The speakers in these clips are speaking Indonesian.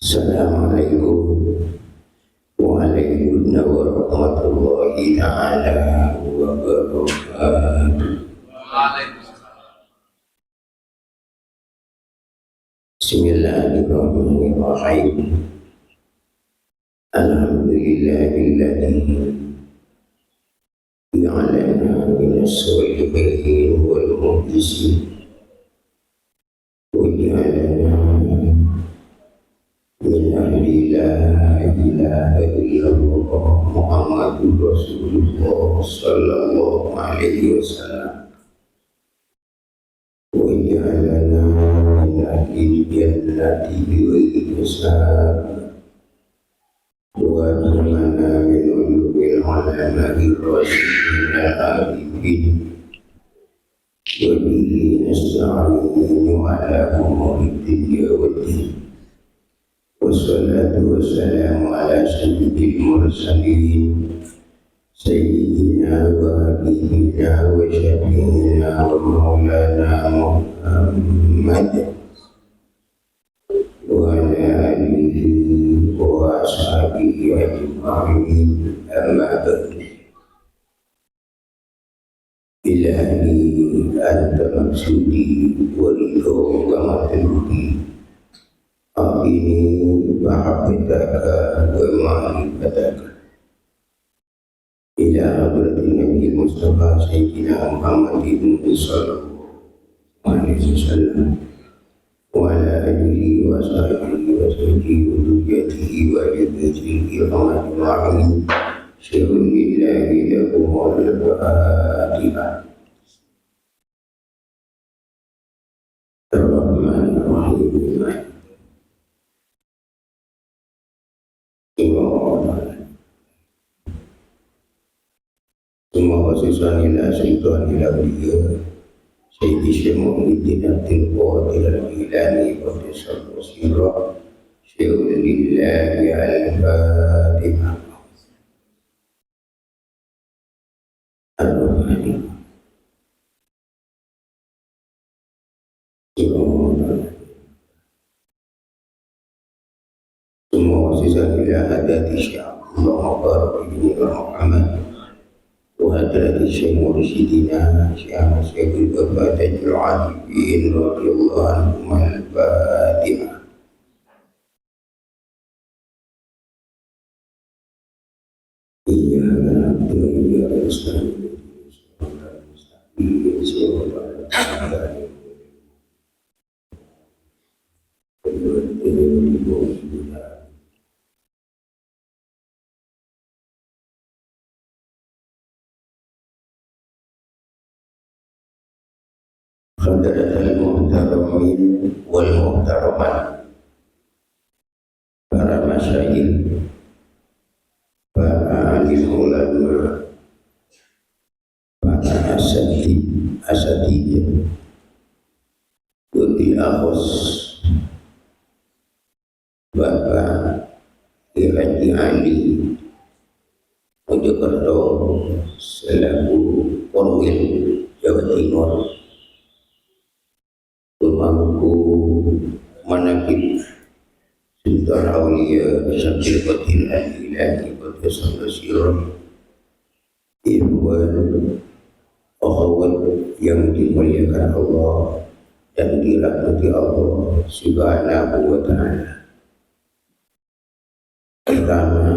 Assalamualaikum warahmatullahi ta'ala wabarakatuh. Bismillahirrahmanirrahim. Alhamdulillahilladzi ja'alana minas sholihin wal mukhlisin wa ja'alana min ahli la ilaha illallah Muhammadur Rasulullah sallallahu alaihi wasallam wa ja'alana min ahli jannati bighairi hisab wa ja'alana min ulumil ulama'i rasyidina arifin wa bihi nasta'inu ala umuri dunya waddin. Wassalatu wassalamu ala sayyidil mursalin sayyidina wa habibina wa syafi'ina wa maulana Muhammad wa ala alihi wa ashabihi ajma'in, amma ba'du. Ilahi anta maksudi wa ridho wa matlubi Abini ba'abdaka wa ma'rifadaka ila hadratin Nabi Mustafa Sayyidina Muhammadin sallallahu alaihi wasallam wa ala alihi wa sahbihi wa sahbihi wa dhurriyyatihi wa alihi wa ma'amin syirun lillahi lakum wa al-fatihah. Ar-Rahmanir-Rahim. Semua khasisan ila syaitan ila beliau Sayyidi Syekh Muhyiddin Abdul Qadir Al-Jilani Qadisah Wasirah Syirun lillahi al-Fatihah. Ar-Rahmanir semua khasisan ila hadati Syekh Allah Mubarak ibn Muhammad وهدرة الشيخ مرشدنا شيخ مسيد الوفاة العارفين رضي الله عنهم الفاتحة. إياك نعبد وإياك نستعين Khadaratul muhtaramin wal muhtaramat, para masyayikh, para alim ulama, para asatidz, Gusti Akhos, Bapak Haji Ali Mojokerto selaku Korwil Jawa Timur, pemangku manaqib Sultan Aulia Syamsul Qadir Al-Ilahi Qadisah Wasirah, ikhwan akhwat yang dimuliakan Allah dan dirahmati Allah Subhanahu wa ta'ala. Pertama,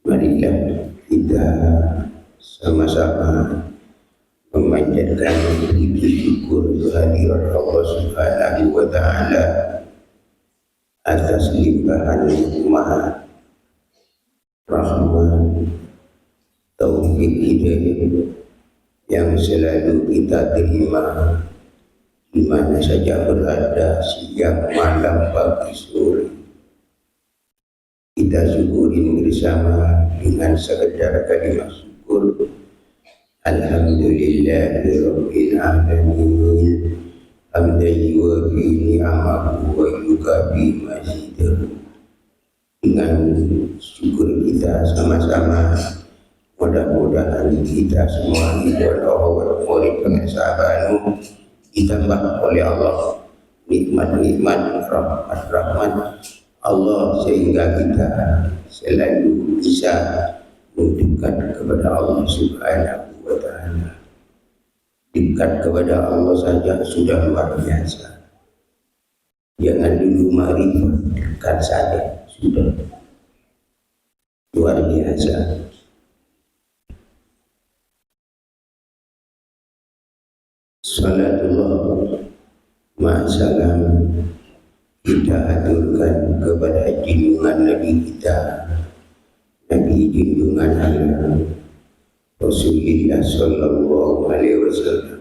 marilah kita sama-sama memanjatkan puji syukur kehadirat Allah Subhanahu wa ta'ala atas limpahan nikmat, rahmat, taufik hidayah yang selalu kita terima di mana saja berada, siang, malam, pagi, sore. Kita syukurin bersama dengan sekedar kalimat syukur. Alhamdulillahirabbil alamin. Hamdan yuwafi ni'amahu wa yukafi mazidah. Dengan syukur kita sama-sama, mudah-mudahan kita semua hidup Allah wa murid pengesabanu ditambah oleh Allah nikmat-nikmat rahmat Allah sehingga kita selalu bisa mendekat kepada Allah Subhanahu wa Ta'ala. Dekat kepada Allah saja sudah luar biasa. Jangan dulu ma'rifat, dekat saja sudah luar biasa. Salatullah ma'asalam kita aturkan kepada junjungan Nabi kita, Nabi junjungan Allah Rasulullah Sallallahu Alaihi Wasallam.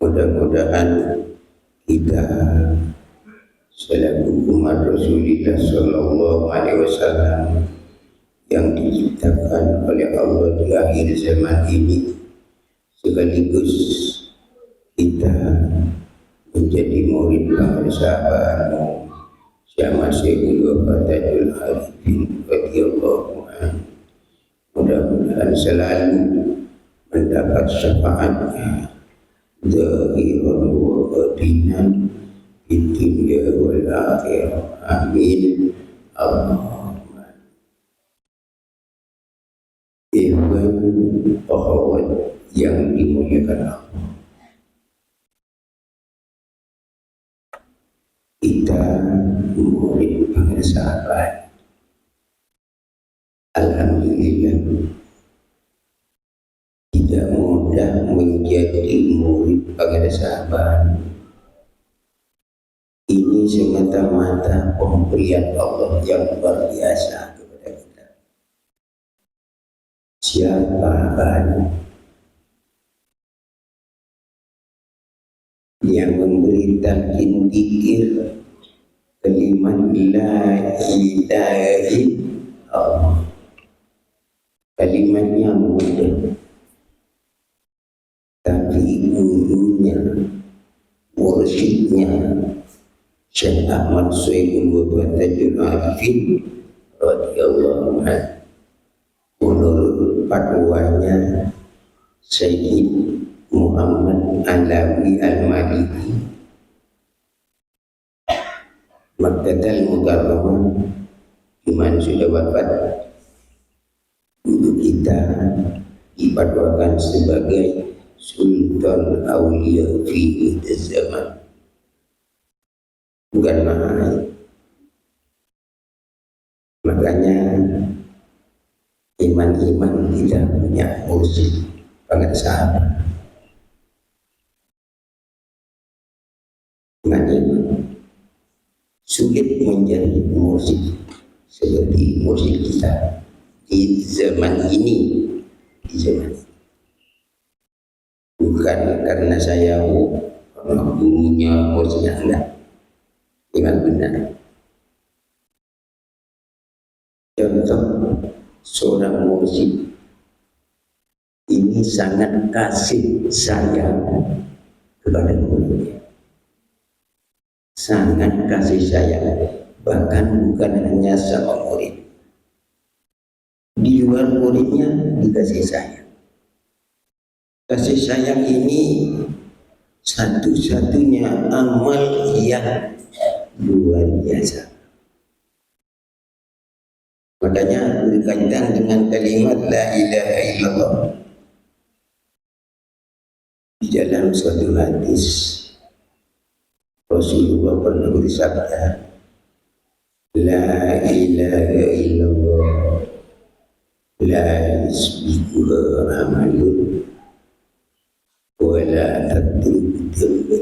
Mudah-mudahan kita selaku umat Rasulullah Sallallahu Alaihi Wasallam yang diciptakan oleh Allah di akhir zaman ini, sekaligus kita menjadi murid persahabatan Syama Syekhul Fatahul Arifin radhiyallahu anhu. Mudah-mudahan selalu mendapat syafaatnya zahiran wa batinan di dunia wal akhirah. Amin. Allahumma. Ikhwan akhwat yang dimuliakan Allah, kita murid persahabatan. Alhamdulillah, tidak mudah menjadi murid persahabatan. Ini semata-mata pemberian Allah yang luar biasa kepada kita. Siapa yang memberi talqin dzikir kalimat la ilaha illallah, kalimatnya mudah, tapi gurunya, mursyidnya Syekh Ahmad Syekhul Fatahul Arifin radhiyallahu anhu, menurut fatwanya Sayyid Muhammad Alawi Al-Maliki, Maktatul Mukarramah, iman sudah wafat, guru kita difatwakan sebagai Sultan Aulia fi zaman, bukan mahal. Makanya iman-iman kita punya mursyid banget sahabat. Iman-iman sulit menjadi mursyid seperti mursyid kita di zaman ini. Di zaman ini bukan karena saya gurunya mursyidnya, enggak. Dengan benar. Contoh, seorang mursyid ini sangat kasih sayang kepada muridnya, sangat kasih sayang, bahkan bukan hanya sama murid, di luar muridnya dikasih sayang. Kasih sayang ini satu-satunya amal yang luar biasa. Makanya berkaitan dengan kalimat la ilaha illallah, di dalam suatu hadis Rasulullah pernah bersabda, la ilaha illallah la yasbiquha amalun wa la tadruku.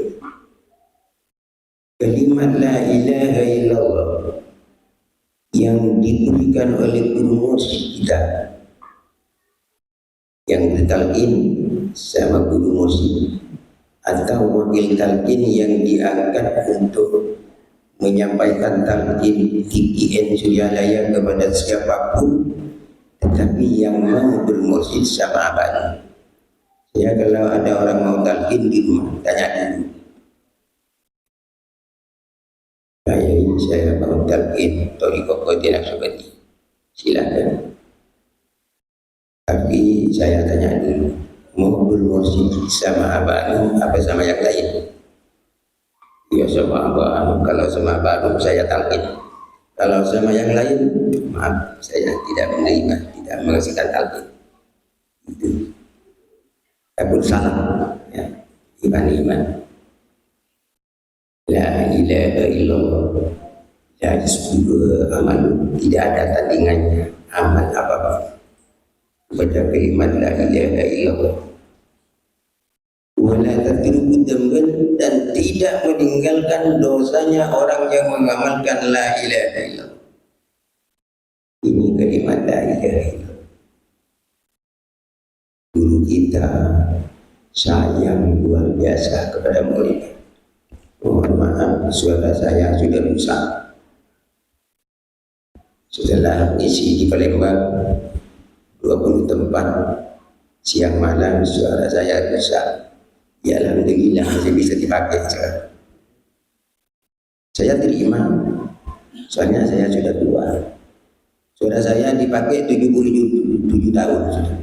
Kalimat la ilaha illallah yang diberikan oleh guru mursyid kita, yang bertalqin sama guru mursyid atau wakil talqin yang diangkat untuk menyampaikan talqin TPN Suryalaya kepada siapapun, tetapi yang mau bermursyid sama abang. Ya, kalau ada orang mau talqin di rumah, tanya dulu, saya mau talqin Thariqah Qadiriyah Naqsyabandi, silakan. Tapi saya tanya dulu, mau bermursyid sama Abah Anu apa sama yang lain? Ya sama Abah Anu. Kalau sama Abah Anu saya talqin. Kalau sama yang lain, maaf, saya tidak menerima, tidak mengasihkan talqin. Itu. Abul salam, ya, iman. La ilaha illallah. La yusbihu amal. Tidak ada tandingannya amal apapun. Baca kalimat la ilaha illallah. Wala tatruku dzamban, dan tidak meninggalkan dosanya orang yang mengamalkan la ilaha illallah. Ini kalimat la ilaha illallah. Guru kita sayang luar biasa kepada murid. Mohon maaf, suara saya sudah rusak. Setelah isi di Palembang 20 tempat, siang malam suara saya rusak. Ya alhamdulillah masih bisa dipakai sekarang. Saya terima, soalnya saya sudah tua. Suara saya dipakai 77 tahun sudah.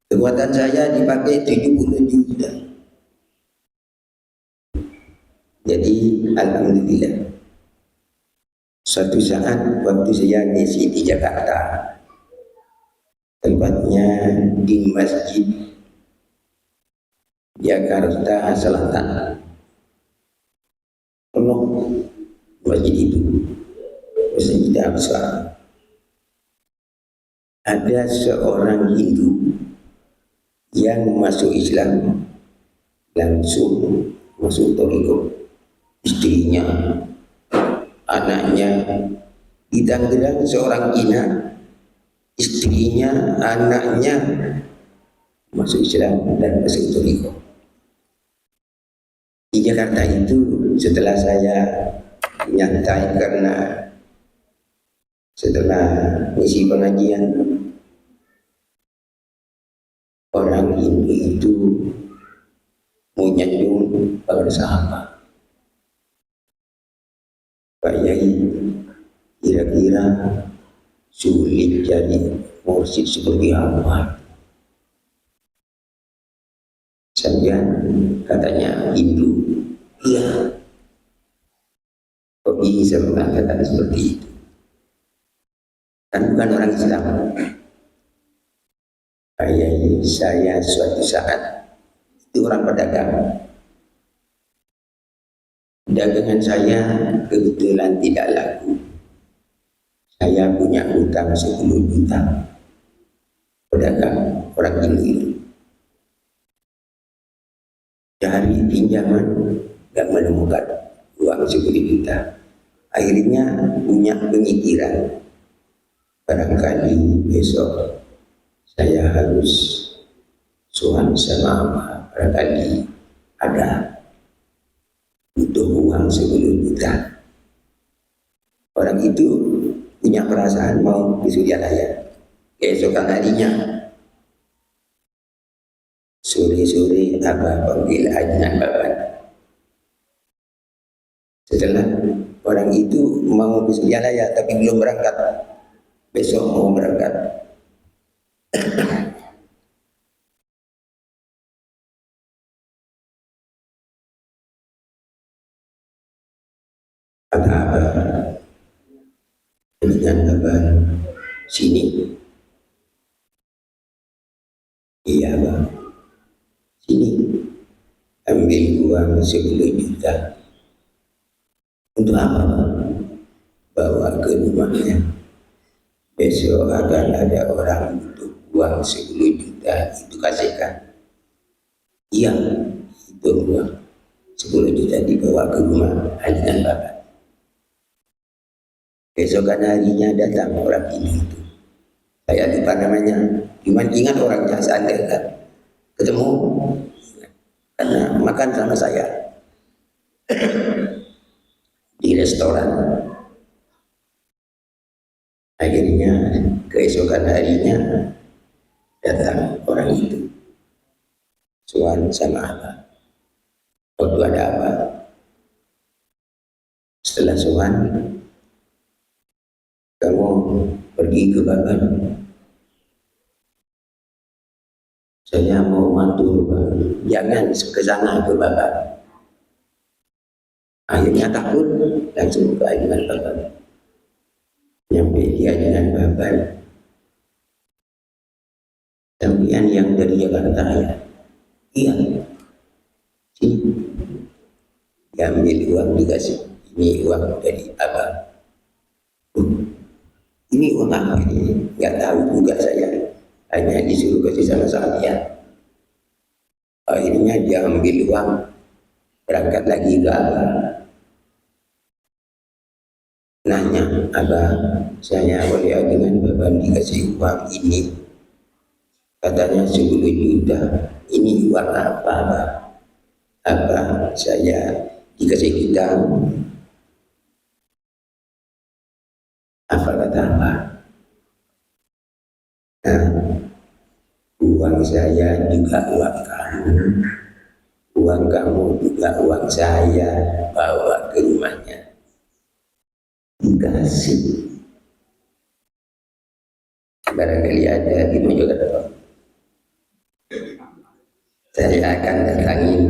Kekuatan saya dipakai 77 sudah. Jadi alhamdulillah. Suatu saat waktu saya ngisi di Jakarta, tempatnya di Masjid Jakarta Selatan, penuh masjid itu, Masjid Aqsa. Ada seorang Hindu yang masuk Islam, langsung masuk Thariqah. Istrinya, anaknya di Tangerang seorang Cina, istrinya, anaknya masuk Islam dan masuk Thariqah. Di Jakarta itu setelah saya nyantai karena setelah misi pengajian, orang Hindu itu menyanjung para sahabat. Pak Yai, kira-kira sulit jadi mursyid seperti apa? Saya katanya Hindu. Iya. Kok bisa mengatakan seperti itu? Kan bukan orang Islam. Pak Yai, saya suatu saat itu orang pedagang. Dagangan saya kebetulan tidak laku. Saya punya hutang 10 juta. Pedagang orang Hindu. Cari pinjaman, gak menemukan uang 10 juta. Akhirnya punya pemikiran, barangkali besok saya harus sowan sama Allah, barangkali ada butuh uang 10 juta. Orang itu punya perasaan mau ke Suryalaya. Keesokan harinya, sore-sore Abah panggil Adnan Baban. Setelah orang itu mau ke Suryalaya tapi belum berangkat, besok mau berangkat. Kata Abah, Adnan Baban, sini. Iya Abah, sini. Ambil uang 10 juta. Untuk apa? Bawa ke rumahnya. Besok akan ada orang butuh uang 10 juta, itu kasihkan. Iya, itu uang 10 juta dibawa ke rumah Adnan Baban. Besokan harinya datang orang ini itu. Saya lupa namanya, cuma ingat orangnya saat ketemu karena makan sama saya di restoran. Akhirnya keesokan harinya datang orang itu, sowan sama Abah. Waktu ada apa? Setelah sowan, kamu pergi ke Baban. saya mau matur Pak, jangan ke sana ke Bapak. Akhirnya takut, langsung ke ajudan Bapak. Nyampe di ajudan Bapak, sampean yang dari Jakarta ya? Iya. Sini. Diambil uang dikasih, ini uang dari Abang. Ini uang apa ini? Nggak tahu juga saya. Hanya disuruh kasih sama saya. Akhirnya dia ambil uang, berangkat lagi ke Abang. Nanya, Abang, saya boleh dengan Bapak dikasih uang ini? Katanya 10 juta. Ini uang apa, Abang? Abang, saya dikasih kita. Apa kata Abang? Nah, uang saya juga uang kamu, uang kamu juga uang saya, bawa ke rumahnya. Dikasih. Barangkali ada di Mojokerto. Saya akan datangin,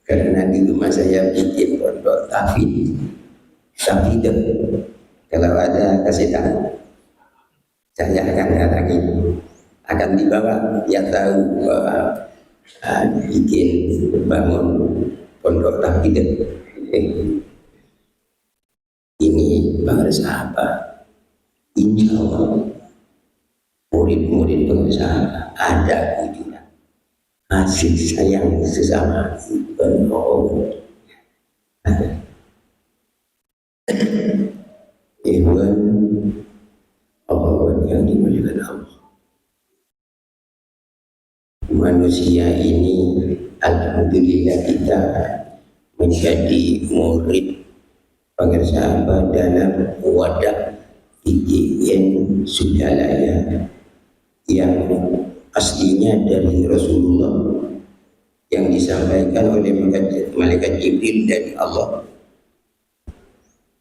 karena di rumah saya bikin pondok tahfidz. Kalau ada kasih tahu, saya akan datangin, akan dibawa, ya tahu bahwa bikin bangun pondok tahfidz. Ini bangsa apa? Insya Allah murid-murid bangsa ada kunjungan, kasih sayang sesama penolong. Ikhwan Allah yang dimuliakan Allah, manusia ini alhamdulillah kita menjadi murid pengersahabat dalam wadah IGN Sudalaya yang aslinya dari Rasulullah, yang disampaikan oleh malaikat Jibril dari Allah,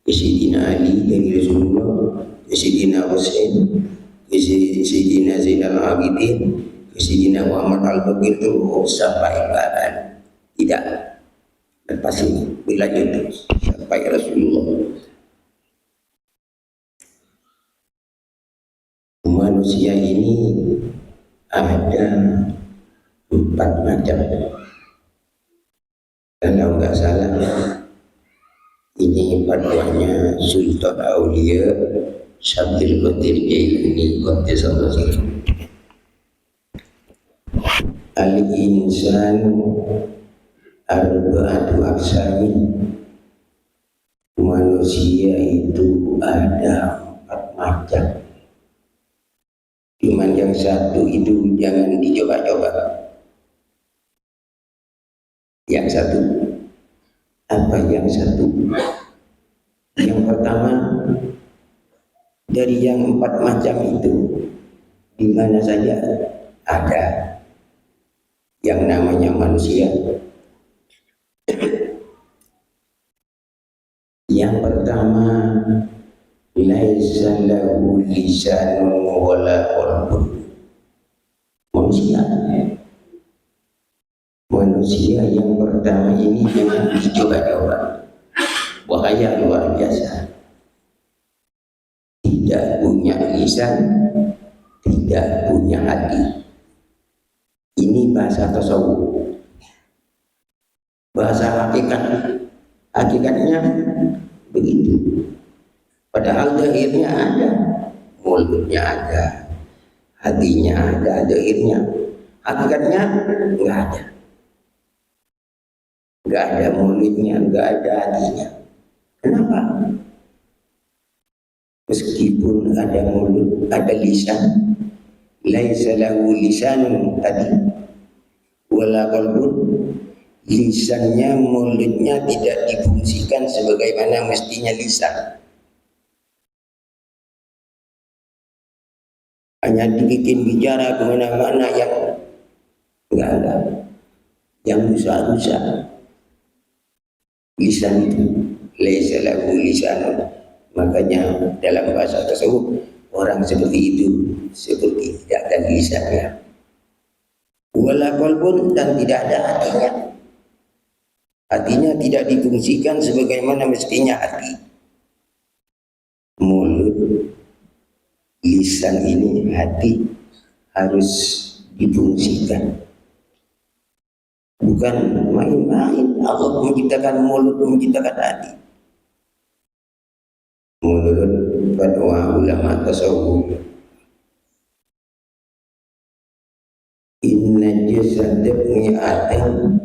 Sayyidina Ali dari Rasulullah, Sayyidina Husain, Sayyidina Zainal Abidin, Sayyidina Muhammad Al-Baqir, terus sampai bahkan tidak lepas ini berlanjut sampai Rasulullah. Manusia ini ada 4 macam. Kalau nggak salah ini fatwanya Sultan Aulia Syabdil Qadir Jailani Qaddasallahu sirruh. Al-insan arba'atu aqsamin. Manusia itu ada 4 macam. Cuman yang satu itu jangan dicoba-coba. Yang satu, apa yang satu? Yang pertama, dari yang 4 macam itu, di mana saja ada yang namanya manusia. Yang pertama, laisa lahu lisanun wala qalbun. Manusia yang pertama ini jangan dicoba-coba, bahaya luar biasa. Tidak punya lisan, tidak punya hati. Ini bahasa tasawuf. Bahasa hakikatnya begitu. Padahal zahirnya ada, mulutnya ada, hatinya ada, zahirnya. Hakikatnya enggak ada. Enggak ada mulutnya, enggak ada hatinya. Kenapa? Meskipun ada mulut, ada lisan, laisa lahu lisanun tadi, wala qalbun. Lisannya, mulutnya tidak difungsikan sebagaimana mestinya lisan. Hanya dibikin bicara kemana-mana yang enggak, yang rusak-rusak. Lisan itu laisa lahu lisanun. Makanya dalam bahasa tasawuf orang seperti itu seperti tidak ada lisannya. wala qalbun, dan tidak ada hatinya. Hatinya tidak difungsikan sebagaimana mestinya hati. Mulut, lisan ini, hati harus difungsikan. Bukan main-main. Allah menciptakan mulut, menciptakan hati. Menurut fatwa ulama tasawuf, inna jasad ibni Adam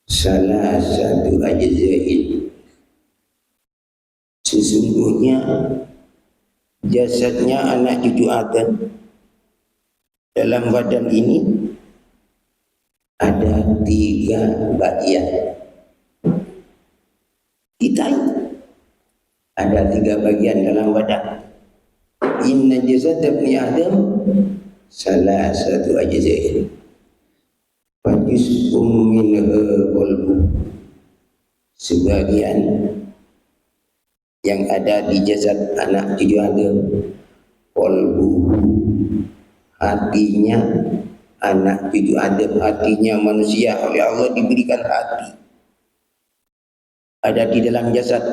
salah satu ajzain. Sesungguhnya jasadnya anak cucu Adam dalam badan ini ada 3 bagian. Kita ada 3 bagian dalam badan. Inna jasad ibni Adam salah satu ajzain. Fajus minha qalbu. Sebagian yang ada di jasad anak cucu Adam, qalbu, hatinya anak cucu Adam, hatinya manusia oleh Allah diberikan hati, ada di dalam jasad.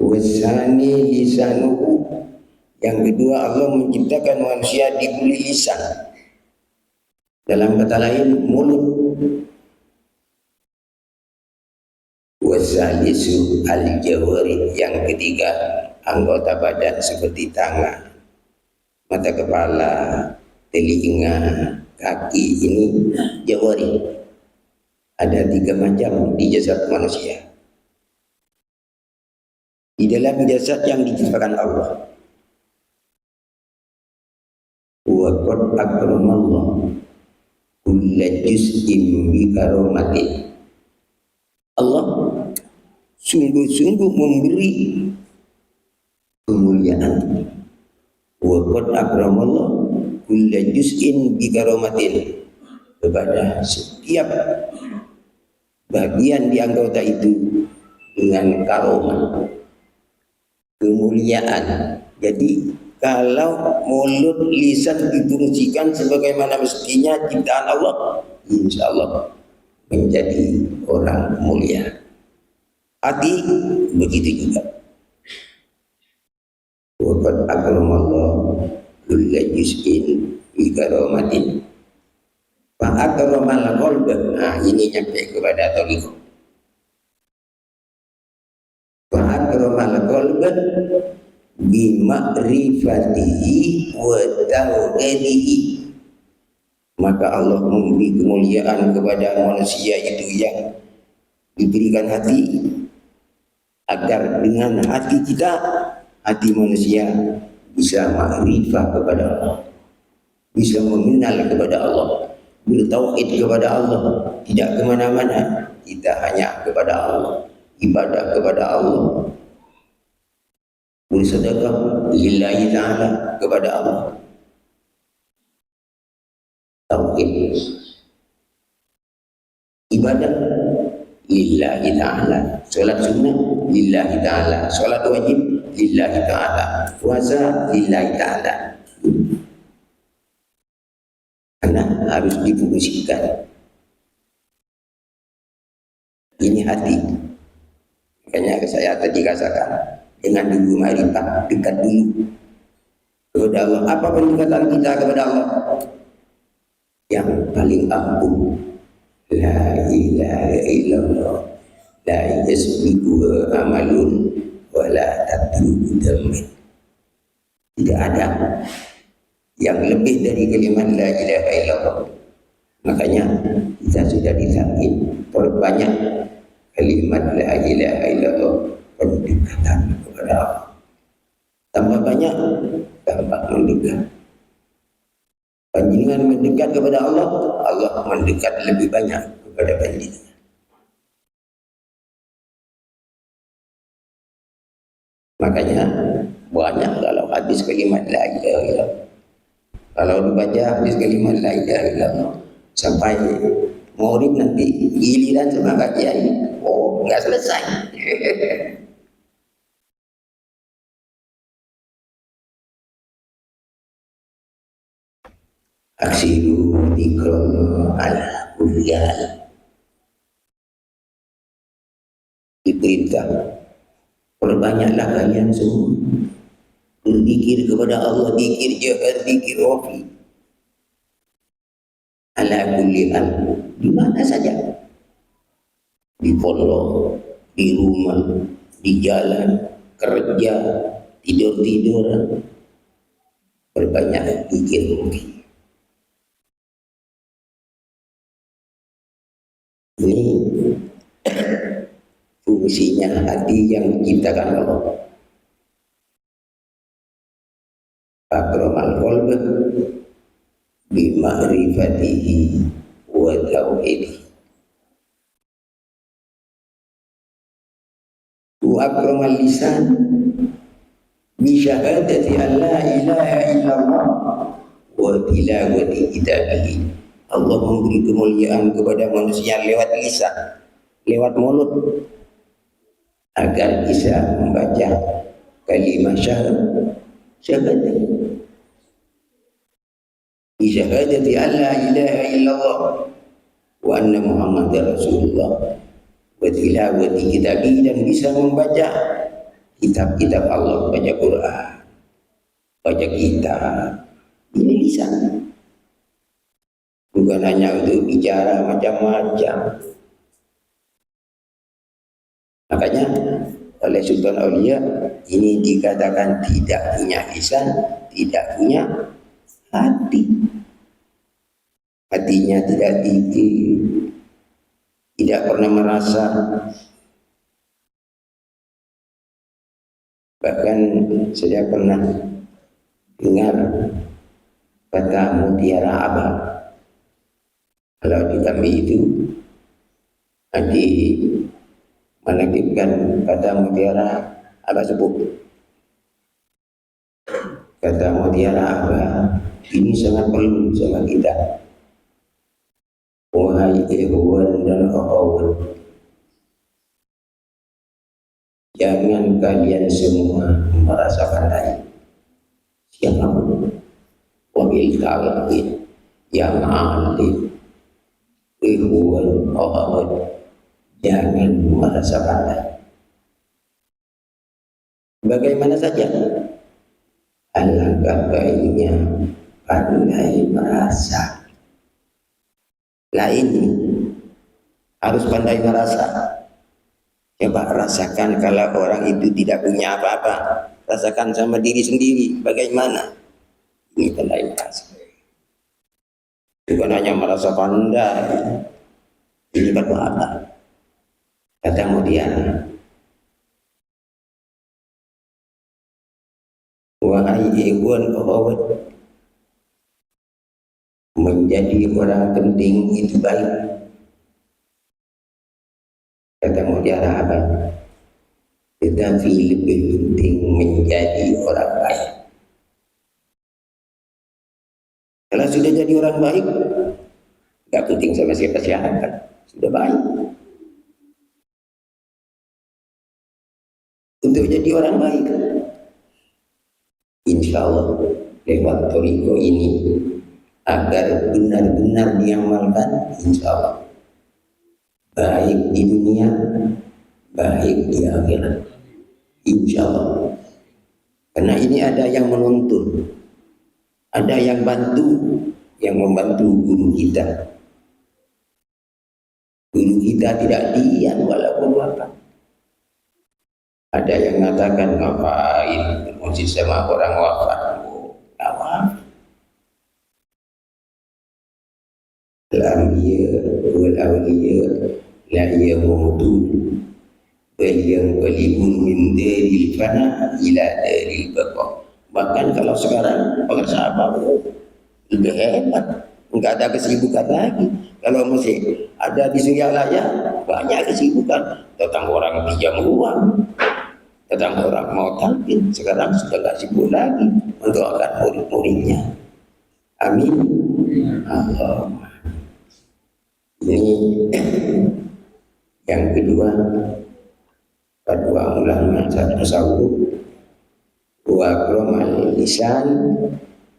Wasani lisanuhu, yang kedua Allah menciptakan manusia diberi lisan, dalam kata lain mulut. Wasalisu al-jawari, yang ketiga anggota badan seperti tangan, mata kepala, telinga, kaki, ini jawari. Ada 3 macam di jasad manusia, di dalam jasad yang diciptakan Allah. Wa qad akramallahu kulla juz'in bi karomatin. Allah sungguh-sungguh memberi kemuliaan. Wa qad akramallahu kulla juz'in bi karomatin, kepada setiap bagian di anggota itu dengan karomah, kemuliaan. Jadi kalau mulut, lisan difungsikan sebagaimana mestinya ciptaan Allah, insya Allah menjadi orang mulia. Hati begitu juga. Waqad akramallahu kulla juz'in bi karomatin fa akramal qalba. Nah, ini nyampe kepada thariqah. Fa akramal qalba bi ma'rifatihi wa tauhidihi. Maka Allah memberi kemuliaan kepada manusia itu yang diberikan hati, agar dengan hati kita, hati manusia bisa ma'rifah kepada Allah, bisa mengenal kepada Allah, bertauhid kepada Allah, tidak kemana-mana, kita hanya kepada Allah, ibadah kepada Allah, bersedekah lillahi ta'ala, kepada Allah. Tauhid, ibadah lillahi ta'ala, salat sunnah lillahi ta'ala, salat wajib lillahi ta'ala, puasa lillahi ta'ala. Karena harus difungsikan. Ini hati. Makanya saya tadi katakan, dengan dulu ma'rifah, dekat dulu kepada Allah. Apa pendekatan kita kepada Allah? Yang paling ampuh, la ilaha illallah, la yasbiqu amalun wa la tatlubu damin. Tidak ada yang lebih dari kalimat la ilaha illallah. Makanya kita sudah disampaikan perbanyak kalimat la ilaha illallah, pendekatan kepada Allah. Tambah banyak, tambah mendekat. Panjenengan mendekat kepada Allah, Allah mendekat lebih banyak kepada panjenengan. Makanya banyak kalau hadis kalimat la ilaha illallah. Kalau dibaca hadis kalimat la ilaha illallah sampai maghrib nanti giliran sama kajian, oh nggak selesai. Aksiru dzikrullah ala kulli hal. Diperintah, perbanyaklah kalian semua berzikir kepada Allah, zikir jahar, zikir wafi. Ala kulli hal, di mana saja, di pondok, di rumah, di jalan, kerja, tidur-tiduran, berbanyak zikir wafi. Ini fungsinya hati yang diciptakan Allah. Akramal qalb bi ma'rifatihi wa tauhidihi. Wa akramal lisan bi syahadati an la ilaha illallah wa tilawati kitabihi. Allah memberi kemuliaan kepada manusia lewat lisan, lewat mulut, agar bisa membaca kalimat syahadat. Isyahadati an la ilaha illallah wa anna Muhammadar Rasulullah wa tilawati kitabihi, dan bisa membaca kitab-kitab Allah, baca Quran, baca kitab. Ini lisan. Bukan hanya untuk bicara macam-macam. Makanya oleh Sultan Aulia ini dikatakan tidak punya lisan, tidak punya hati. Hatinya tidak zikir, tidak pernah merasa. Bahkan saya pernah dengar kata mutiara abang. Kalau di kami itu menakibkan kata mutiara abah sebut. Kata mutiara abah ini sangat perlu sama kita. Wahai ikhwan dan akhwat, jangan kalian semua merasa pandai. Siapapun, wabil talqin, yang alim, ikhwan akhwat, jangan merasa pandai. Bagaimana saja, alangkah baiknya pandai merasa. Lain harus pandai merasa. Coba rasakan kalau orang itu tidak punya apa-apa, rasakan sama diri sendiri bagaimana. Ini pandai merasa. Bukan hanya merasa pandai. Ini apa? Kata Mudiana, wahai ikhwan akhwat, menjadi orang penting itu baik. Kata Mutiara Abad, tetapi lebih penting menjadi orang baik. Kalau sudah jadi orang baik, tidak penting sama siapa-siapa, sudah baik. Untuk jadi orang baik, insya Allah lewat toriko ini, agar benar-benar diamalkan, insya Allah baik di dunia, baik di akhirat, insya Allah. Karena ini ada yang menuntun, ada yang bantu, yang membantu guru kita. Guru kita tidak diam walaupun wafat. Ada yang mengatakan, ngapain bermusik sama orang wafat? Al-Anbiya wal-Awliya la yamutu bal yanqalibun min daril fana ila daril baqa. Bahkan kalau sekarang para sahabat lebih hebat, enggak ada kesibukan lagi. Kalau masih ada di Suryalaya banyak kesibukan, tentang orang pinjam uang, tentang orang mau talqin. Sekarang sudah enggak sibuk lagi untuk akan murid-muridnya. Amin. Allahumma. Ini yang kedua, fatwa ulama tasawuf wa akramal lisan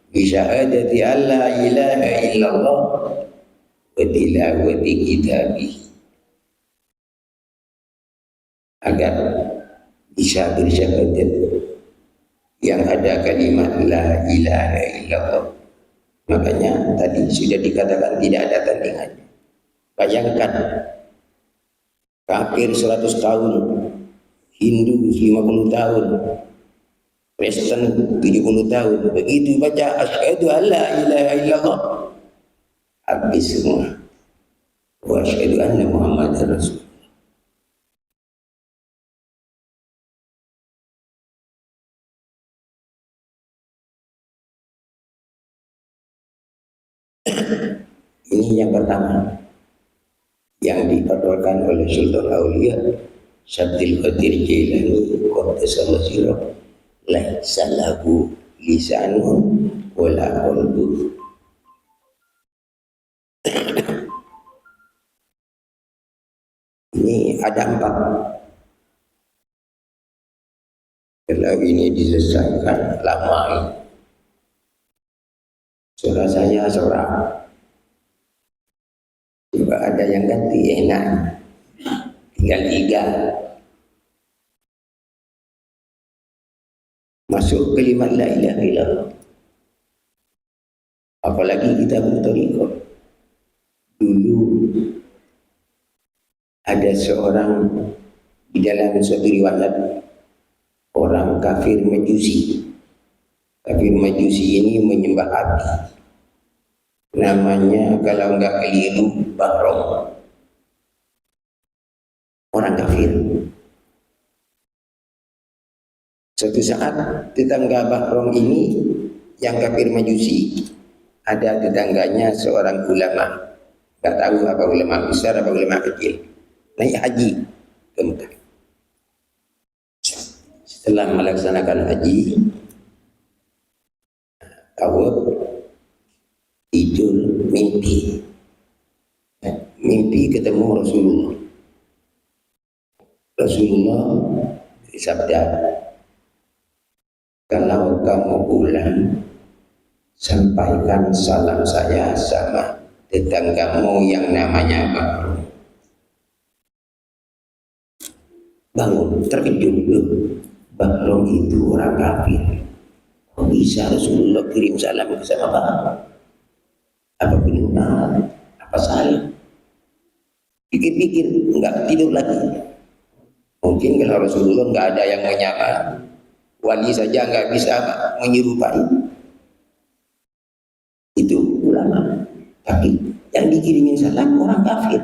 Bisyahadati an la ilaha illallah wa tilawati kitabih, agar bisa bersyahadat yang ada kalimat la ilaha illallah. Makanya tadi sudah dikatakan tidak ada tandingannya. Bayangkan kafir 100 tahun, Hindu 50 tahun, Kristen 70 tahun, begitu baca asyhadu an la ilaha illallah, habis semua. Wa asyhadu anna Muhammadar Rasul. Ini yang pertama yang difatwakan oleh Sultan Aulia Syabdil Qadir Jailani qaddasallahu sirrah, laisa lahu lisanun wala qalbu. Ini ada 4. Kalau ini diselesaikan lama ini. Suara saya seorang. Coba ada yang ganti enak. Tinggal 3. Masuk kalimat la ilaha illallah. Apalagi kita berthariqah. Dulu ada seorang di dalam suatu riwayat, orang kafir Majusi. Kafir Majusi ini menyembah api. Namanya kalau enggak keliru Bahrom. Orang kafir. Suatu saat tetangga Bahrom ini yang kafir Majusi, ada tetangganya seorang ulama. Enggak tahu apa ulama besar apa ulama kecil. Naik haji ke Mekah. Setelah melaksanakan haji, tawaf, tidur, mimpi ketemu Rasulullah. Rasulullah bersabda, kalau kamu pulang, sampaikan salam saya sama tetanggamu yang namanya Bahrom. Bangun, terkejut dulu. Bahrom itu orang kafir. Kok bisa Rasulullah kirim salam ke sama Bahrom? Apa benar? Apa salah? Pikir-pikir, enggak tidur lagi. Mungkin kalau Rasulullah enggak ada yang menyapa, wali saja enggak bisa menyerupai. Itu ulama. Tapi yang dikirimin salam orang kafir.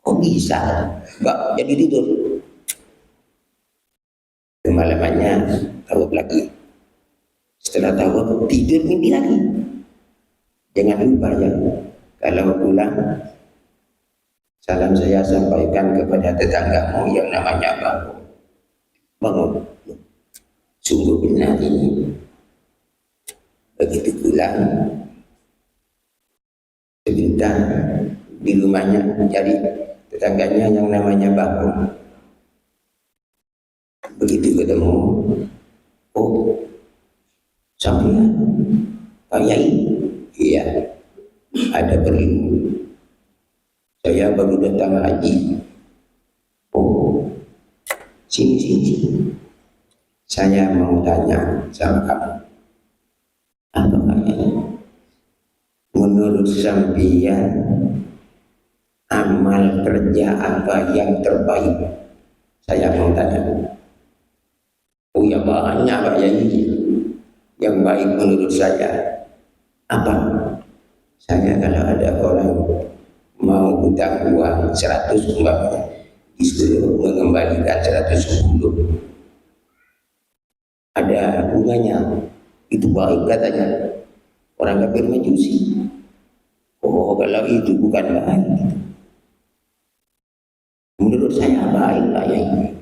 Kok bisa? Enggak jadi tidur. Kemalamannya tawaf lagi. Setelah tawaf tidur mimpi lagi. Jangan lupa ya, kalau pulang salam saya sampaikan kepada tetanggamu yang namanya Bahrom. Bangun. Sungguh benar ini. Begitu pulang, sebentar di rumahnya cari tetangganya yang namanya Bahrom. Begitu ketemu, oh, sampai Pak Yai, iya, ada perlu. Saya baru datang haji. Oh, sini. Saya mau tanya sama kamu. Apa kayaknya? Menurut sampeyan, amal kerja apa yang terbaik? Saya mau tanya. Oh ya banyak Pak Yai. Yang baik menurut saya. Apa? Saya kalau ada orang mau hutang uang 100 umpamanya, disuruh mengembalikan 110. Ada bunganya. Itu baik katanya. Orang kafir Majusi. Oh kalau itu bukan baik. Menurut saya baik Pak Yai.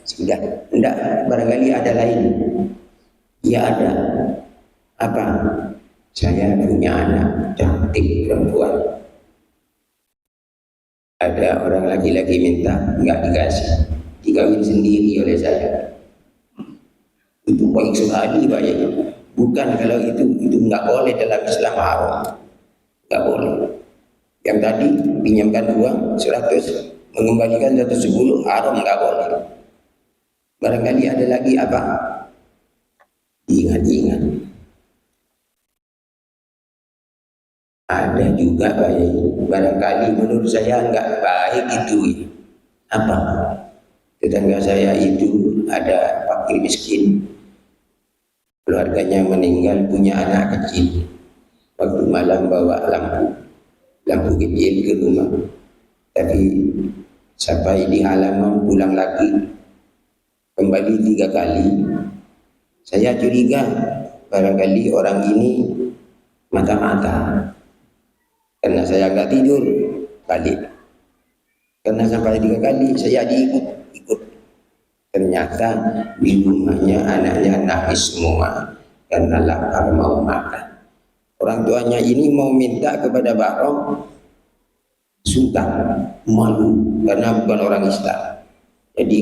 Sudah, enggak, barangkali ada lain. Ya ada. Apa? Saya punya anak cantik perempuan. Ada orang laki-laki minta, enggak dikasih. Dikawin sendiri oleh saya. Itu baik sekali Pak Yai. Bukan, kalau itu nggak boleh dalam Islam, haram, nggak boleh. Yang tadi pinjamkan uang 100, mengembalikan 110, haram, nggak boleh. Barangkali ada lagi apa? Ingat-ingat. Ada juga barangkali menurut saya nggak baik itu. Apa? Tetangga saya itu ada fakir miskin, keluarganya meninggal, punya anak kecil. Waktu malam bawa lampu kecil ke rumah, tapi sampai di halaman pulang lagi, kembali 3 kali. Saya curiga barangkali orang ini mata-mata, karena saya nggak tidur balik. Karena sampai 3 kali saya ikut. Ternyata di rumahnya anaknya nangis semua karena lapar mau makan. Orang tuanya ini mau minta kepada Bahrom, sultan, malu karena bukan orang Islam. Jadi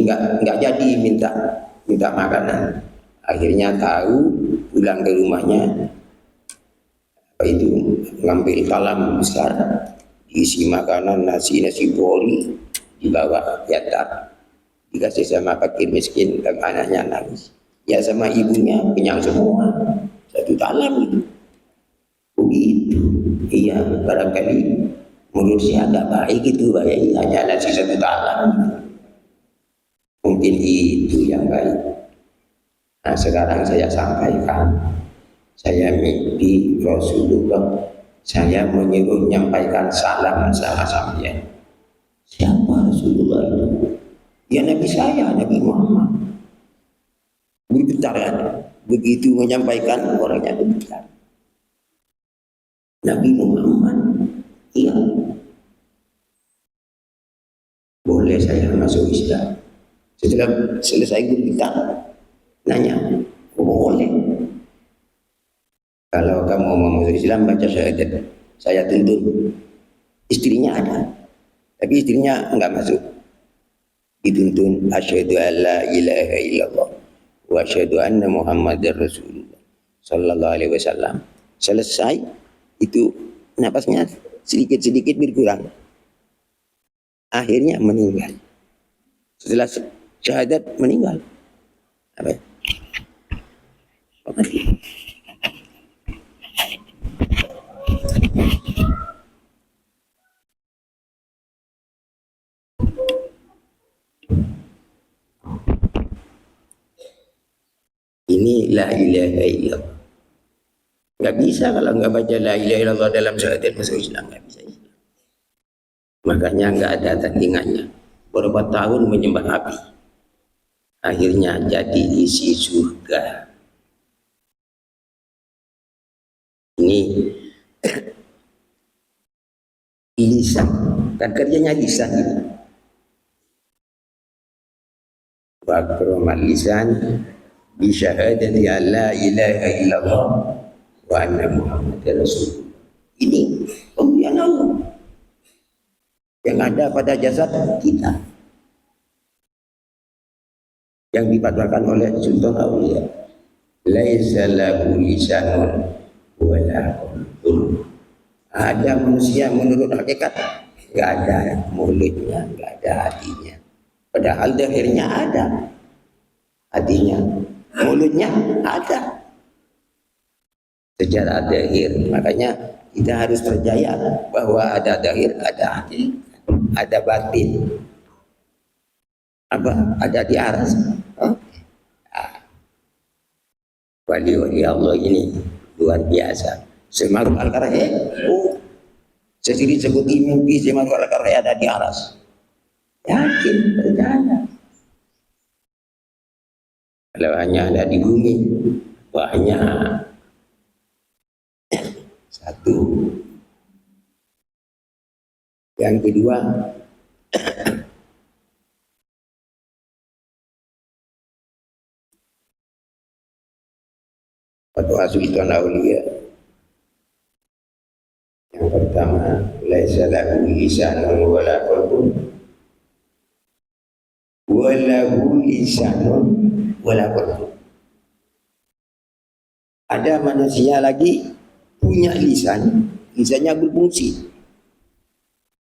nggak jadi minta makanan. Akhirnya tahu, pulang ke rumahnya, apa itu, ngambil talam besar, isi makanan, nasi bori, dibawa yatar, dikasih sama fakir miskin, dan anaknya nangis. Ya sama ibunya kenyang semua, 1 talam itu. Begitu. Iya, barangkali menurut saya agak baik itu, hanya nasi 1 talam. Mungkin itu yang baik. Nah, sekarang saya sampaikan, saya mimpi Rasulullah, saya menyampaikan salam sama sampean. Siapa Rasulullah itu? Ya Nabi saya, Nabi Muhammad. Bergetar kan? Begitu menyampaikan, orangnya bergetar. Nabi Muhammad, iya. Boleh saya masuk Islam? Setelah selesai bergetar, nanya, boleh. Kalau kamu mau masuk Islam, baca syahadat, saya tuntun. Istrinya ada, tapi istrinya enggak masuk. Dituntun, asyhadu an la ilaha illallah wa asyhadu anna Muhammadar Rasulullah sallallahu alaihi wasallam. Selesai itu, napasnya sedikit-sedikit berkurang. Akhirnya meninggal. Setelah syahadat meninggal. Apa? Mati. Ini la ilaha illallah. Nggak bisa kalau nggak baca la ilaha illallah dalam syahadat masuk Islam, nggak bisa Islam. Makanya nggak ada tandingannya. Berapa tahun menyembah api, akhirnya jadi isi surga. Ini lisan, kan kerjanya lisan ini. Wa akramal lisan bi syahadati an la ilaha illallah wa anna Muhammadar Rasulullah. Ini pemberian Allah yang ada pada jasad kita, yang difatwakan oleh Sultan Aulia. Laisa lahu lisanun wala qalbun. Ada manusia menurut hakikat nggak ada mulutnya, nggak ada hatinya. Padahal akhirnya ada hatinya, mulutnya ada. Secara dahir, makanya kita harus percaya bahwa ada dahir, ada hati, ada batin. Apa? Ada di aras. Wali-wali Allah ini luar biasa. Semaruk Al-Qaraya, saya sendiri sebut mimpi Semaruk Al-Qaraya ada di aras. Yakin, percaya. Kalau hanya ada di bumi, banyak. Satu. Yang kedua, fatwa Sultan Aulia. Yang pertama, laisa lahu lisanun wala qalbun. Wa lahu lisanun wala qalbun. Ada manusia lagi punya lisan, lisannya berfungsi,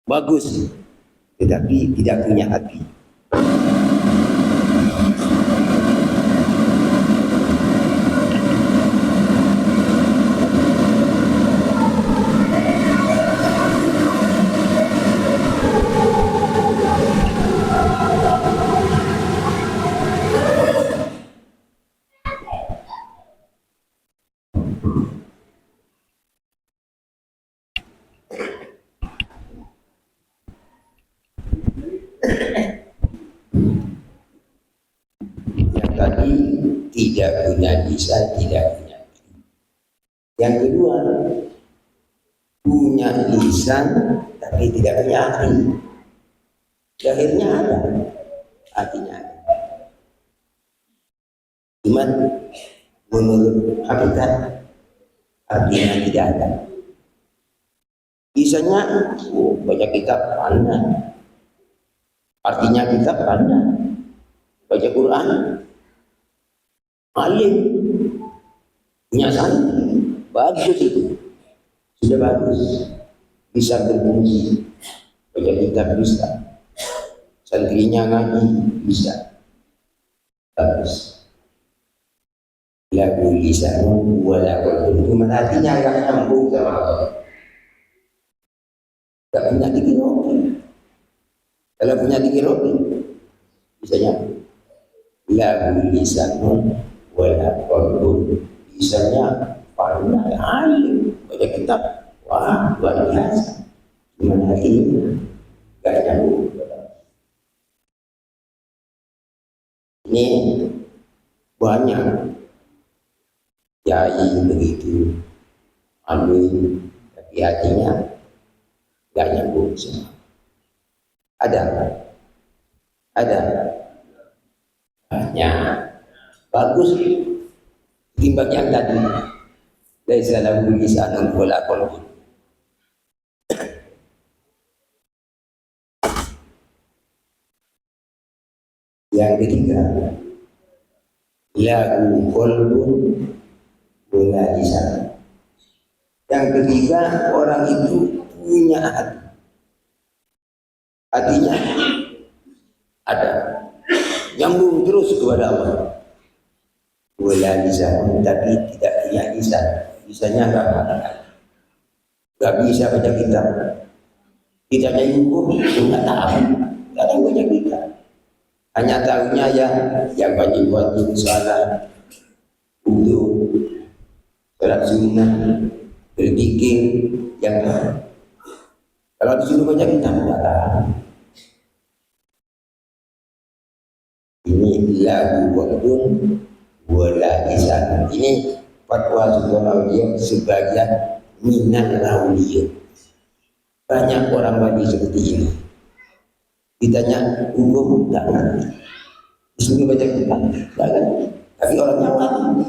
bagus, tetapi tidak punya hati. Yang tadi tidak punya lisan, tidak punya hati. Yang kedua, punya lisan tapi tidak punya hati. Akhirnya ada, hatinya ada. Cuman menurut hakikat artinya tidak ada. Lisannya baca kitab pandai, artinya kitab pandai, baca Quran, alim, punya santri, bagus itu, sudah bagus, bisa berfungsi, baca kitab bisa, santrinya ngaji bisa, bagus. Lagu lisanmu wala qalbun, cuma hatinya nggak nyambung sama Allah. Nggak punya dikir roti. Kalau punya dikir roti, bisa nyambung. Lagu lisanmu wala qalbun, lisannya pandai, alim, baca kitab, wah luar biasa. Cuma hatinya nggak nyambung. Ini banyak yai begitu, amin, tapi hatinya nggak nyambung semua. Ada, hanya bagus timbang yang tadi. Laisa lahu lisanun wala qalbun. Yang ketiga, lahu qalbun wala lisan. Yang ketiga, orang itu punya hati. Hatinya ada, nyambung terus kepada Allah. Wala lisan, tapi tidak punya lisan. Lisannya nggak bisa baca kitab. Kitabnya hukum, nggak tahu, nggak tahu baca kitab. Hanya tahunya yang wajib-wajib salat, wudu, salat sunnah, berzikir, yang tahu. Kalau disuruh baca kitab nggak tahu. Ini lagu waqtun wala lisan. Ini fatwa Sultan Aulia sebagian minat aulia. Banyak orang wali seperti ini. Ditanya hukum nggak ngerti, disuruh baca kitab nggak ngerti, tapi orangnya wali.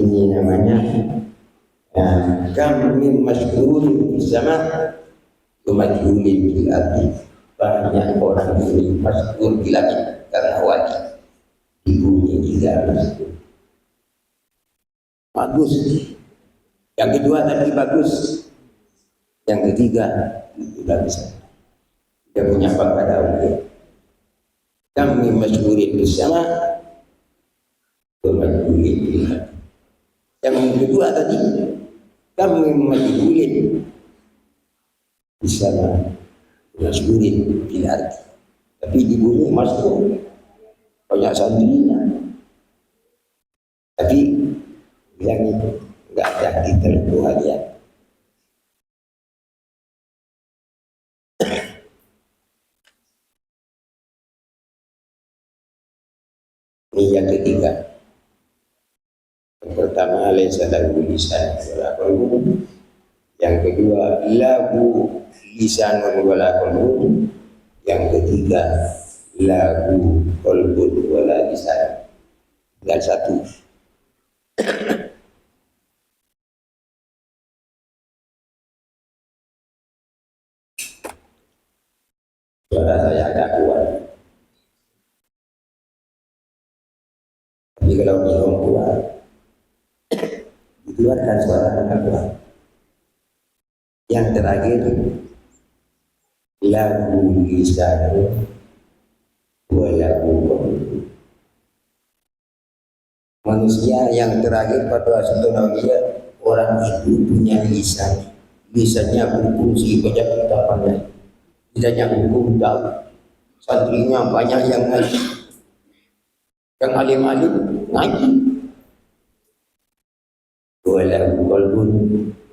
Ini namanya kam min masyhurin sama majhulin fil ardi. Banyak orang ini masyhur di langit karena wali, di bumi tidak masyhur. Bagus. Yang kedua tadi bagus. Yang ketiga tidak bisa. Dia punya pangkat aulia. Kami masyhurin bersama majhulin fil ardi. Yang kedua tadi kami masyhurin bersama masyhurin fil ardi. Tapi di bumi masyhur, banyak santrinya. Tapi bilang itu nggak ada titel keahlian. Ini yang ketiga. Yang pertama laisa lahu lisan wala qalbun. Yang kedua lahu lisanun wala qalbun. Yang ketiga lahu qalbun wala lisan. Dan satu. Suara saya agak kuat. Tapi kalau minum kuat, keluarkan suara Allah. Yang terakhir, lahu lisanu wa lahu qalbun. Manusia yang terakhir pada asal dia, orang itu punya lisan. Lisannya berfungsi banyak ucapannya. Lisannya hukum tahu. Santrinya banyak yang ngaji. Yang alim-alim ngaji. Wa lahu qalbun,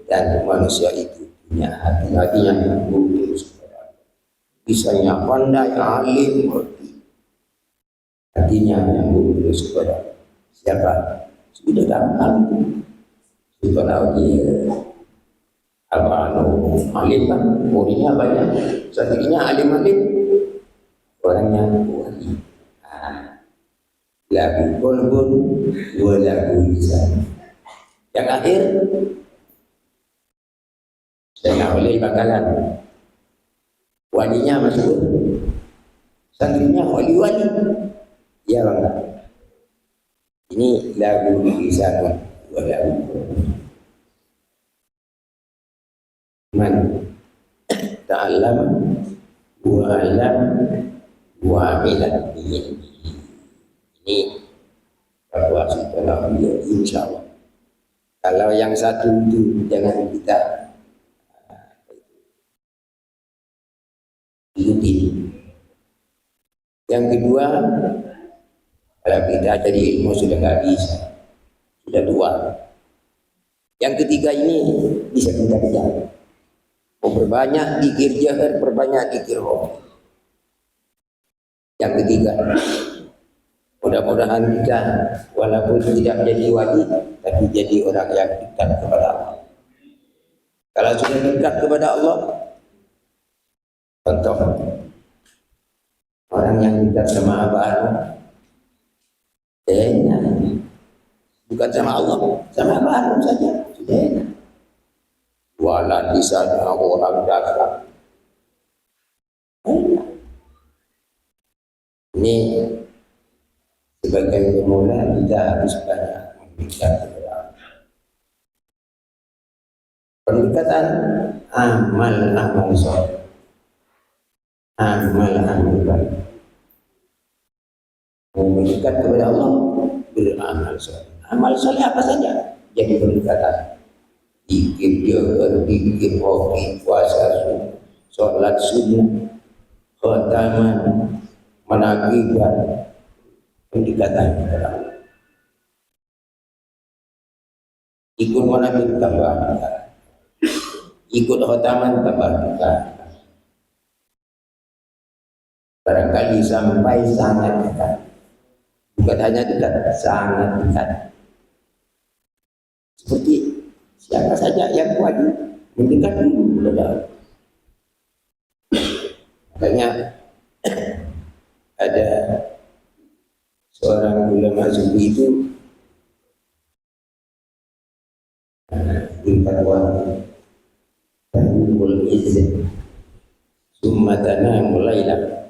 dan manusia itu punya hati yang lurus. Lisannya pandai, alim, hatinya yang lurus kepada siapa? Sudah gampang. Sudah tahu dia apa alim kan, muridnya banyak, santrinya alim-alim, orangnya wali. Lahu qalbun wa lahu lisan. Yang akhir, saya oleh bakalan walinya masuk, santrinya wali-wali. Ya bang, ini lahu lisan wa lahu man ta'allam wa alam wa amila bihi. Ini bahwa setelah dia insyaallah. Kalau yang satu itu jangan kita ikuti. Yang kedua, kalau kita jadi ilmu sudah nggak bisa, sudah tua. Yang ketiga ini bisa kita kejar. Memperbanyak zikir jahar, perbanyak zikir roh. Yang ketiga, mudah-mudahan kita walaupun tidak menjadi wali, tapi jadi orang yang dekat kepada Allah. Kalau sudah dekat kepada Allah, contoh orang yang dekat sama Abah Anu, enak. Bukan sama Allah, sama Abah Anu saja, sudah enak. Walau di sana orang datang, enak. Ini sebagai pemula kita harus banyak mendekat kepada Allah. Pendekatan amal soleh, amal baik. Mendekat kepada Allah beramal soleh. Amal soleh apa saja jadi pendekatan. Zikir jahar, zikir hobi, puasa sunnah, sholat sunnah, khataman, menagihan, pendekatan kepada Allah. Ikut menagih tambah dekat, ikut khataman tambah dekat. Barangkali sampai sangat dekat, bukan hanya dekat, sangat dekat. Seperti siapa saja yang wajib mendekat dulu kepada. Makanya ada seorang ulama sufi itu berfatwa tahul izzat summa tanamu lailah.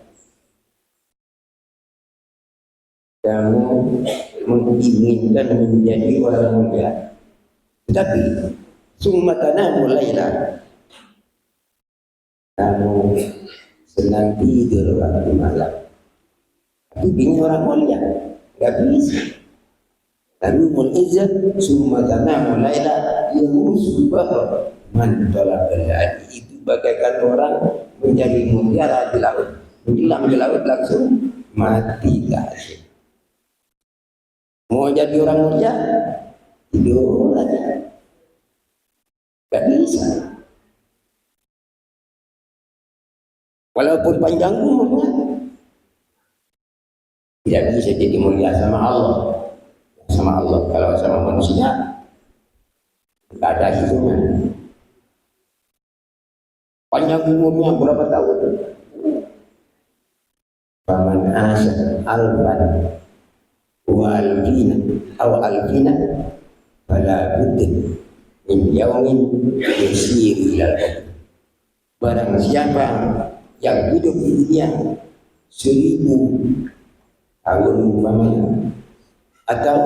Kamu menginginkan menjadi orang mulia, tetapi summa tanamu lailah, kamu senang tidur waktu malam. Tapi ini orang mulia, nggak bisa. Lalu mulizzat summa tanamu lailah yusbah man talabal hadi. Itu bagaikan orang menjadi mutiara di laut, menjelang di laut langsung mati kasih. Mau jadi orang mulia, tidur aja, nggak bisa. Walaupun panjang umurnya, tidak bisa jadi mulia sama Allah. Sama Allah, kalau sama manusia tidak ada hitungan. Panjang umurnya berapa tahun? Faman asya alfan wa alfina aw alfina fala budda min yaumin yasir ilal qabr. Barang siapa yang hidup di dunia 1000 tahun umpamanya, atau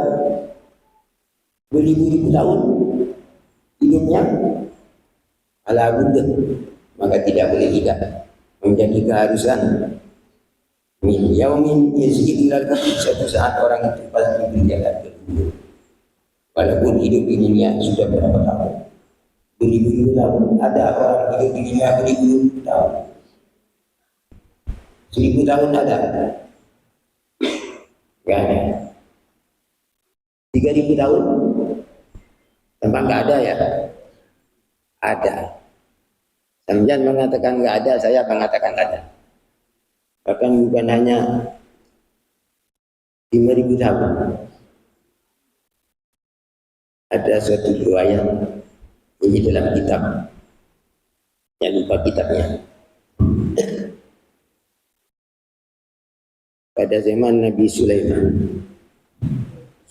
beribu-ribu tahun hidupnya ala Buddha, maka tidak boleh tidak menjadi keharusan min yaumin yazid ilal kafir, suatu saat orang itu pasti berjalan ke kubur walaupun hidup di dunia sudah berapa tahun, beribu-ribu tahun. Ada orang hidup di dunia beribu-ribu tahun, 1000 tahun ada? Gak ada. 3000 tahun? Tempat gak ada ya? Ada. Sambian mengatakan gak ada, saya mengatakan ada. Bahkan bukan hanya 5000 tahun. Ada suatu riwayat ini dalam kitab, yang lupa kitabnya. Pada zaman Nabi Sulaiman,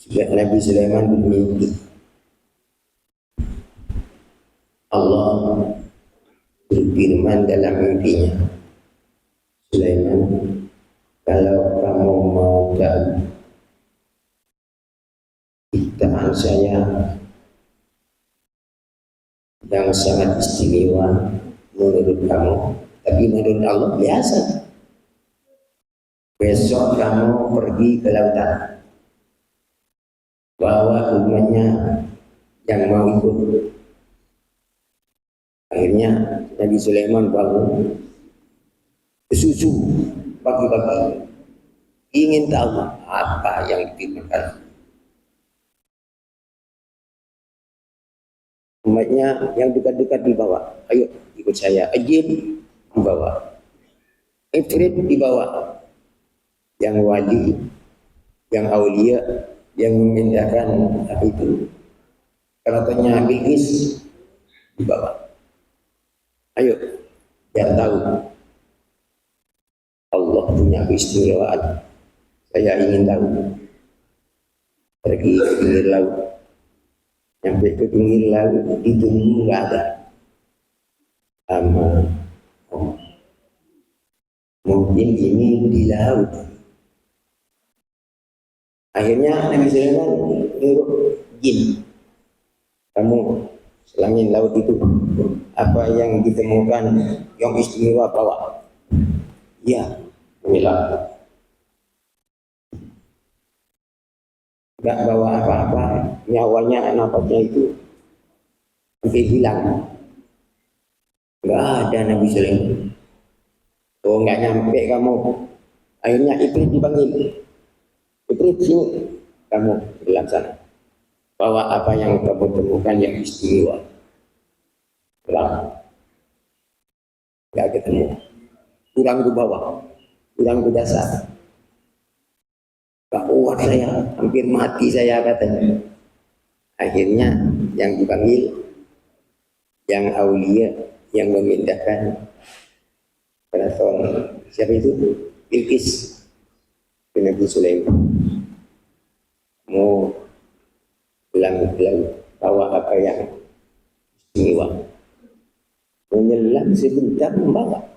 Nabi Sulaiman bermimpi. Allah berfirman dalam mimpinya, Sulaiman, kalau kamu mau tahu ciptaan saya yang sangat istimewa menurut kamu, tapi menurut Allah biasa. Besok kamu pergi ke lautan, bawa umatnya yang mau ikut. Akhirnya Nabi Sulaiman bangun susu pagi-pagi, ingin tahu apa yang dipikirkan umatnya. Yang dekat-dekat dibawa, ayo ikut saya. Jin dibawa, Ifrit dibawa, yang wali, yang aulia, yang memindahkan apa itu keratonnya Bilqis dibawa. Ayo, biar tahu Allah punya keistimewaan. Saya ingin tahu. Pergi ke pinggir laut, sampai ke pinggir laut ditunggu nggak ada. Mungkin ini di laut. Akhirnya Nabi Sulaiman nyuruh jin, kamu selangin laut itu, apa yang ditemukan yang istimewa bawa. Ya, bilang nggak bawa apa-apa, nyawanya napasnya itu hampir hilang. Nggak ada Nabi Sulaiman. Oh, nggak nyampe kamu. Akhirnya Ifrit dipanggil. Ifrit, sini, kamu bilang sana. Bawa apa yang kamu temukan yang istimewa. Bilang, nggak ketemu. Kurang ke bawah, kurang ke dasar. Gak kuat saya, hampir mati saya katanya. Akhirnya yang dipanggil, yang aulia, yang memindahkan keraton siapa itu? Bilqis bin Nabi Sulaiman. Mau bilang bawa apa yang istimewa. Menyelam sebentar membawa.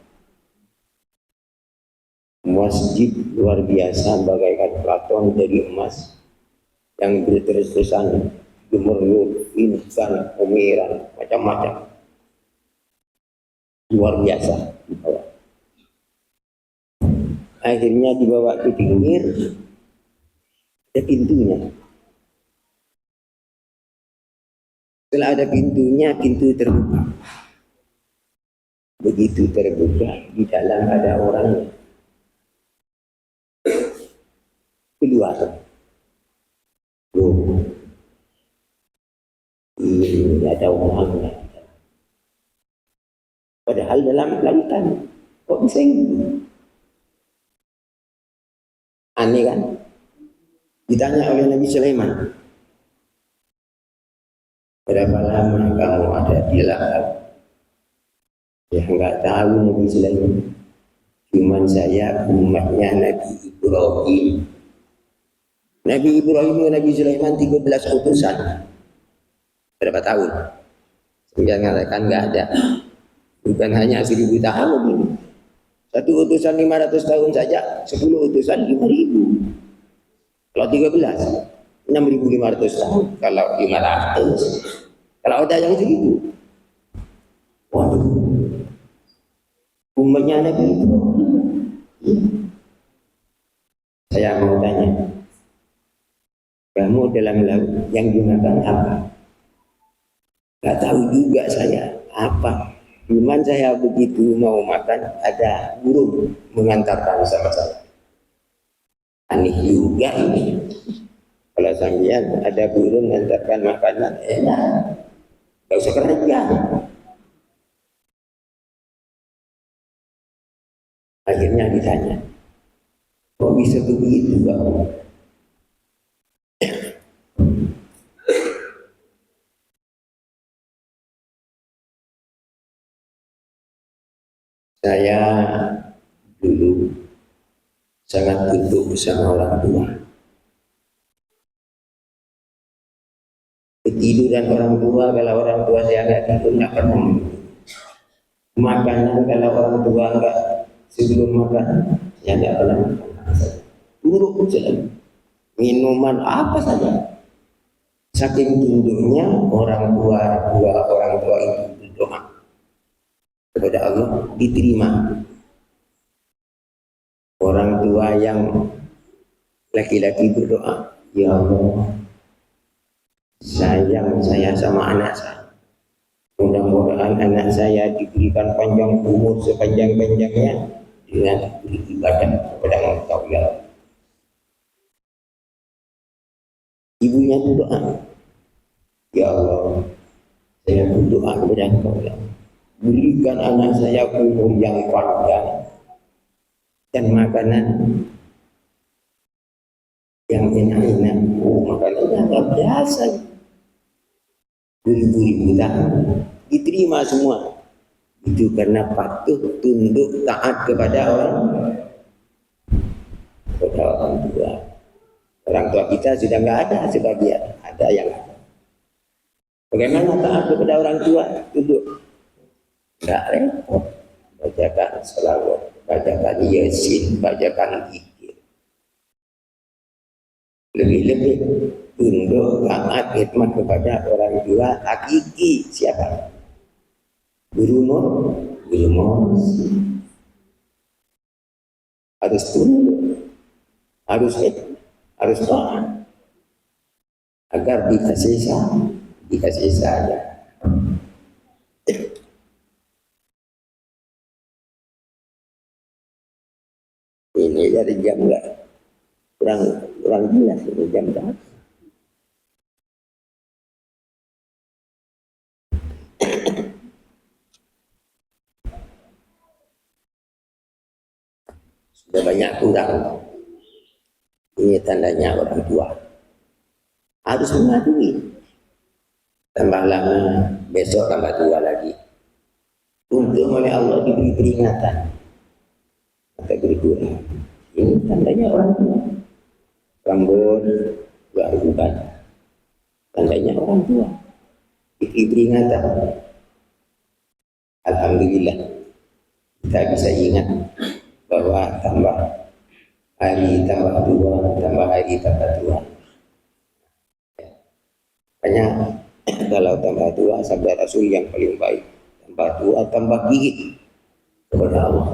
Masjid luar biasa bagaikan keraton dari emas yang berterus-terusan gemerlap, insan, umiran, macam-macam. Luar biasa dibawa. Akhirnya dibawa ke pinggir, ada pintunya. Setelah ada pintunya, pintu terbuka. Begitu terbuka, di dalam ada orangnya. Keluar. Loh, ini ada orangnya. Padahal dalam lautan, kok bisa ini? Aneh kan? Ditanya oleh Nabi Sulaiman, berapa lama kamu ada di laut? Ya enggak tahu Nabi Sulaiman. Cuman saya umatnya Nabi Ibrahim. Nabi Ibrahim dan Nabi Sulaiman 13 utusan. Berapa tahun? Sehingga mengatakan enggak ada. Bukan hanya 1000 tahun ini. Satu utusan 500 tahun saja, 10 utusan 5000. Kalau 13, 6.500 tahun. Kalau 500, kalau ada yang segitu, waduh, umatnya Nabi itu. Saya mau tanya, kamu dalam laut yang dimakan apa? Gak tahu juga saya apa. Cuman saya begitu mau makan, ada burung mengantarkan sama saya. Aneh juga ini. Kalau sampean ada burung mengantarkan makanan, enak. Gak usah kerja. Akhirnya ditanya, kok bisa begitu kamu? Saya dulu sangat tunduk sama orang tua. Ketiduran orang tua, kalau orang tua saya nggak tidur nggak pernah. Makanan kalau orang tua nggak sebelum makan, saya nggak pernah makan. Buruk saja. Minuman apa saja. Saking tunduknya orang tua itu berdoa kepada Allah, diterima. Orang tua yang laki-laki berdoa, ya Allah, sayang saya sama anak saya. Mudah-mudahan anak saya diberikan panjang umur sepanjang-panjangnya dengan beribadah kepada Engkau ya Allah. Ibunya berdoa, ya Allah, saya berdoa kepada Engkau ya Allah. Berikan anak saya umur yang panjang dan makanan yang enak-enak. Makanannya nggak biasa. Beribu-ribu tahun diterima semua. Itu karena patuh, tunduk, taat kepada orang tua. Orang tua kita sudah nggak ada sebagian, ada yang ada. Bagaimana taat kepada orang tua? Tunduk. Nggak repot. Bacakan selawat, bacakan yasin, bacakan zikir. Lebih-lebih tunduk, taat, khidmat kepada orang tua hakiki. Siapa? Guru harus tunduk, harus khidmat, harus taat agar dikasih saja. Ini dari jam enggak kurang jelas ini jam berapa? Sudah banyak kurang. Ini tandanya orang tua harus mengakui. Tambah lama, besok tambah tua lagi. Untuk oleh Allah diberi peringatan. Maka berkurang. Ini tandanya orang tua. Rambut gak berubah. Tandanya orang tua. Diberi peringatan. Alhamdulillah kita bisa ingat bahwa tambah hari tambah tua, tambah hari tambah tua. Makanya kalau tambah tua, sabda Rasul yang paling baik, tambah tua tambah gigit kepada Allah.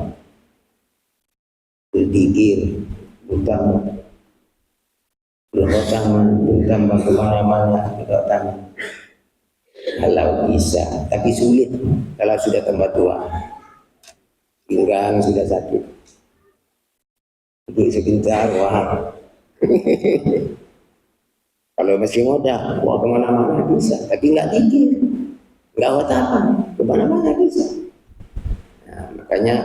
Berpikir, bertambah, bertambah kemana-mana, bertambah. Kalau bisa, tapi sulit kalau sudah tambah tua. Pinggang sudah sakit. Duduk sebentar, wah. Kalau masih muda, wah kemana-mana bisa, tapi nggak gigit, nggak watakan, kemana-mana bisa. Nah, makanya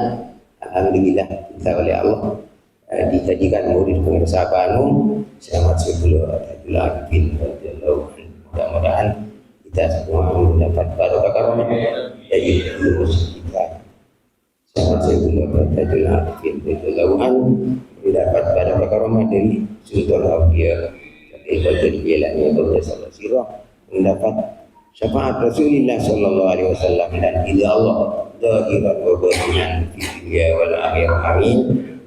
alhamdulillah kita oleh Allah dijadikan murid pengusaha Bandung. Selamat sebelum Abdul mudah-mudahan kita semua mendapat barokah karomah dari lulus kita. Selamat sebelum Abdul mendapat barokah karomah dari Sultan Aulia. Ibadul Jilani Rasulullah Sirah mendapat syafaat Rasulullah Sallallahu Alaihi Wasallam dan ridha Allah zahiran wa batinan fi dunya wal akhirah amin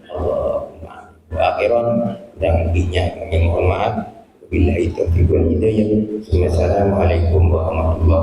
Allahumma wa akhiran dan lebihnya kami mohon maaf Billahi taufiq wal hidayah. Wassalamualaikum warahmatullahi